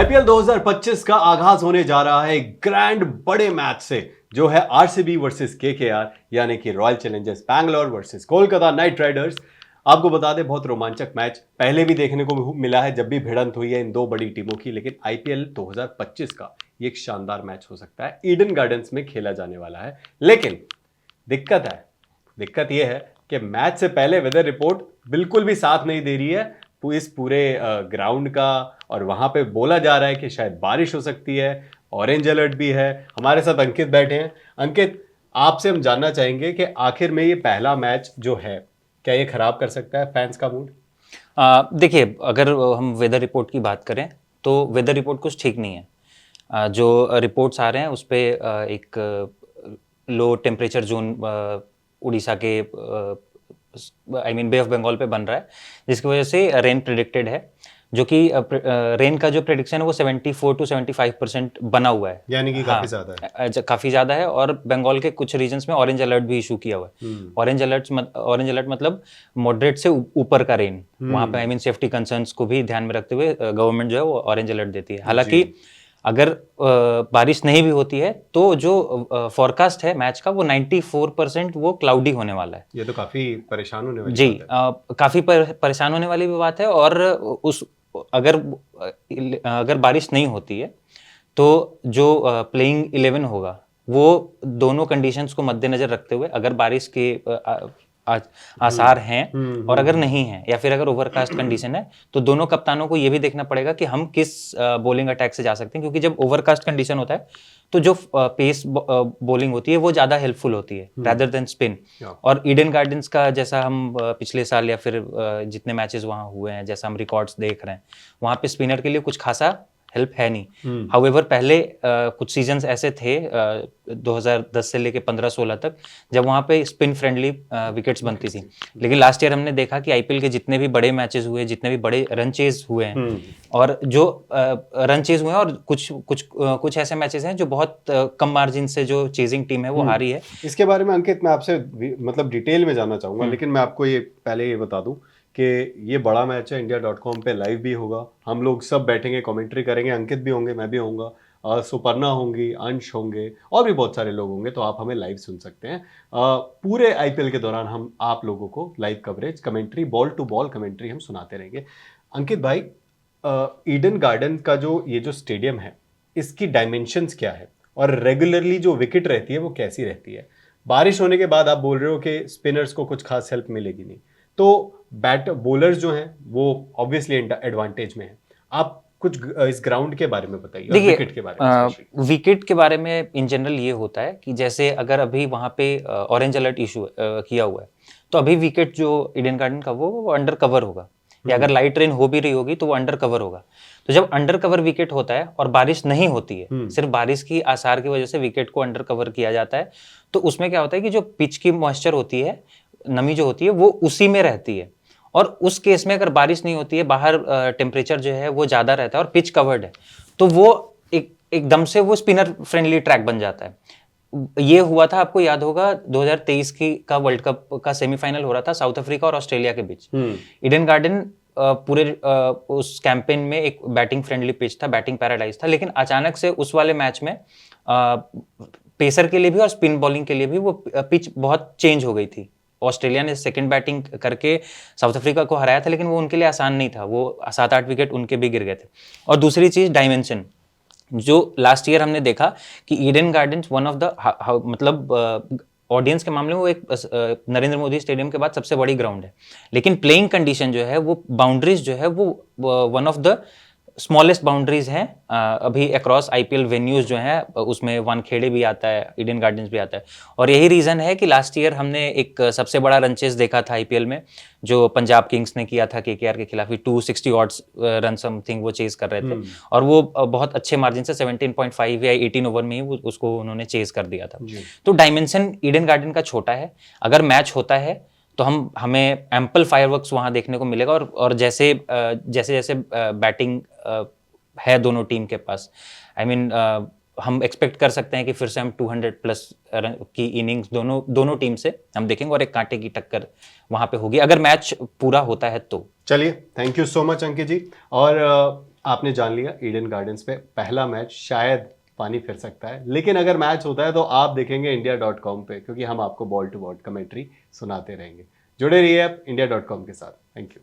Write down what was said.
IPL 2025 का आगाज होने जा रहा है एक ग्रैंड बड़े मैच से, जो है आरसीबी वर्सेस केकेआर, यानी कि royal Challengers Bangalore versus Kolkata night Riders. आपको बता दें, बहुत रोमांचक मैच पहले भी देखने को मिला है जब भी भिड़ंत हुई है इन दो बड़ी टीमों की, लेकिन आईपीएल 2025 का ये एक शानदार मैच हो सकता है। ईडन गार्डन्स में खेला जाने वाला है, लेकिन दिक्कत यह है कि मैच से पहले वेदर रिपोर्ट बिल्कुल भी साथ नहीं दे रही है इस पूरे ग्राउंड का, और वहां पे बोला जा रहा है कि शायद बारिश हो सकती है, ऑरेंज अलर्ट भी है। हमारे साथ अंकित बैठे हैं। अंकित, आपसे हम जानना चाहेंगे कि आखिर में ये पहला मैच जो है, क्या ये खराब कर सकता है फैंस का मूड? देखिए, अगर हम वेदर रिपोर्ट की बात करें तो वेदर रिपोर्ट कुछ ठीक नहीं है। जो रिपोर्ट्स आ रहे हैं उस पर एक लो टेम्परेचर जोन उड़ीसा के बे ऑफ बंगाल पे बन रहा है, जिसकी वजह से रेन प्रिडिक्टेड है, जो कि रेन का जो प्रेडिक्शन है वो 74 to 75% बना हुआ है, यानी कि काफी ज्यादा है। काफी ज्यादा है। और बंगाल के कुछ रीजन्स में ऑरेंज अलर्ट भी इशू किया हुआ है। ऑरेंज अलर्ट मतलब मॉडरेट से ऊपर का रेन, वहां पे सेफ्टी कंसर्न्स को भी ध्यान में रखते हुए गवर्नमेंट जो है वो ऑरेंज अलर्ट देती है। हालांकि अगर बारिश नहीं भी होती है तो जो फॉरकास्ट है मैच का वो 94% वो क्लाउडी होने वाला है। ये तो काफी परेशान होने वाली जी, बात है। काफी परेशान होने वाली भी बात है। और अगर बारिश नहीं होती है तो जो प्लेइंग 11 होगा वो दोनों कंडीशंस को मद्देनजर रखते हुए, अगर बारिश के आसार हैं और अगर नहीं है, या फिर अगर ओवरकास्ट कंडीशन है, तो दोनों कप्तानों को ये भी देखना पड़ेगा कि हम किस बॉलिंग अटैक से जा सकते हैं। क्योंकि जब ओवरकास्ट कंडीशन होता है तो जो पेस बॉलिंग होती है वो ज्यादा हेल्पफुल होती है रादर देन स्पिन। और ईडन गार्डन्स का जैसा हम पिछले साल या फिर जितने मैचेस वहां हुए हैं, जैसा हम रिकॉर्ड्स देख रहे हैं, वहां पे स्पिनर के लिए कुछ खासा हेल्प है नहीं। हाउएवर पहले कुछ सीजन्स ऐसे थे 2010 से लेके 15-16 तक, जब वहां पे स्पिन फ्रेंडली विकेट्स बनती थी। लेकिन लास्ट ईयर हमने देखा कि आईपीएल के जितने भी बड़े मैचेस हुए, जितने भी बड़े रन चेज हुए हैं, और जो रन चेज हुए हैं, और कुछ ऐसे मैचेस हैं जो बहुत कम मार्जिन से जो चेजिंग टीम है वो हारी है। इसके बारे में अंकित मैं आपसे मतलब डिटेल में जानना चाहूंगा, लेकिन मैं आपको ये पहले ये बता दूं कि ये बड़ा मैच है, India.com पे लाइव भी होगा, हम लोग सब बैठेंगे, कमेंट्री करेंगे, अंकित भी होंगे, मैं भी होऊंगा, सुपर्णा होंगी, अंश होंगे, और भी बहुत सारे लोग होंगे, तो आप हमें लाइव सुन सकते हैं। पूरे आईपीएल के दौरान हम आप लोगों को live coverage, commentary, ball to ball commentary हम सुनाते रहेंगे। अंकित भाई, ईडन गार्डन का जो स्टेडियम है, इसकी डायमेंशंस क्या है, और रेगुलरली जो विकेट रहती है वो कैसी रहती है? बारिश होने के बाद आप बोल रहे हो कि स्पिनर्स को कुछ खास हेल्प मिलेगी नहीं, तो बैट बॉलर्स जो हैं वो ऑब्वियसली एडवांटेज में है। आप कुछ इस ग्राउंड के बारे में बताइए, और विकेट के बारे में। विकेट के बारे में इन जनरल ये होता है कि जैसे अगर अभी वहां पे ऑरेंज अलर्ट इशू किया हुआ है, तो अभी विकेट जो ईडन गार्डन का वो अंडर कवर होगा, या अगर लाइट रेन हो भी रही होगी तो वो अंडर कवर होगा। तो जब अंडर कवर विकेट होता है और बारिश नहीं होती है, सिर्फ बारिश की आसार की वजह से विकेट को अंडर कवर किया जाता है, तो उसमें क्या होता है कि जो पिच की मॉइस्चर होती है, नमी जो होती है, वो उसी में रहती है। और उस केस में अगर बारिश नहीं होती है, बाहर टेम्परेचर जो है वो ज्यादा रहता है और पिच कवर्ड है, तो वो एकदम से वो स्पिनर फ्रेंडली ट्रैक बन जाता है। ये हुआ था, आपको याद होगा 2023 का वर्ल्ड कप का सेमीफाइनल हो रहा था साउथ अफ्रीका और ऑस्ट्रेलिया के बीच। ईडन गार्डन पूरे उस कैंपेन में एक बैटिंग फ्रेंडली पिच था, बैटिंग पैराडाइज था, लेकिन अचानक से उस वाले मैच में पेसर के लिए भी और स्पिन बॉलिंग के लिए भी वो पिच बहुत चेंज हो गई थी। ऑस्ट्रेलिया ने सेकंड बैटिंग करके साउथ अफ्रीका को हराया था, लेकिन वो उनके लिए आसान नहीं था, वो 7-8 विकेट उनके भी गिर गए थे। और दूसरी चीज डायमेंशन, जो लास्ट ईयर हमने देखा कि Eden gardens one of the मतलब ऑडियंस के मामले में वो एक नरेंद्र मोदी स्टेडियम के बाद सबसे बड़ी ग्राउंड है, लेकिन प्लेइंग कंडीशन जो है वो बाउंड्रीज जो है वो one of the smallest boundaries हैं अभी अक्रॉस आईपीएल वेन्यूज जो हैं, उसमें वानखेड़े भी आता है, ईडन गार्डन्स भी आता है। और यही रीजन है कि लास्ट ईयर हमने एक सबसे बड़ा रन चेस देखा था आईपीएल में, जो पंजाब किंग्स ने किया था केकेआर के खिलाफ। 260 ऑड्स रन समथिंग वो चेज कर रहे थे, और वो बहुत अच्छे मार्जिन से 17.5 या 18 ओवर में ही उसको उन्होंने चेज कर दिया था। तो डायमेंशन ईडन गार्डन का छोटा है। अगर मैच होता है तो हमें एम्पल फायरवर्क्स वहां देखने को मिलेगा। और जैसे जैसे बैटिंग है दोनों टीम के पास, हम एक्सपेक्ट कर सकते हैं कि फिर से हम 200 प्लस की इनिंग्स दोनों टीम से हम देखेंगे, और एक कांटे की टक्कर वहां पे होगी अगर मैच पूरा होता है तो। चलिए, थैंक यू सो मच अंकित जी। और आपने जान लिया ईडन गार्डन्स पे पहला मैच शायद पानी फिर सकता है, लेकिन अगर मैच होता है तो आप देखेंगे India.com पे, क्योंकि हम आपको बॉल टू बॉल कमेंट्री सुनाते रहेंगे। जुड़े रहिए आप India.com के साथ। Thank you.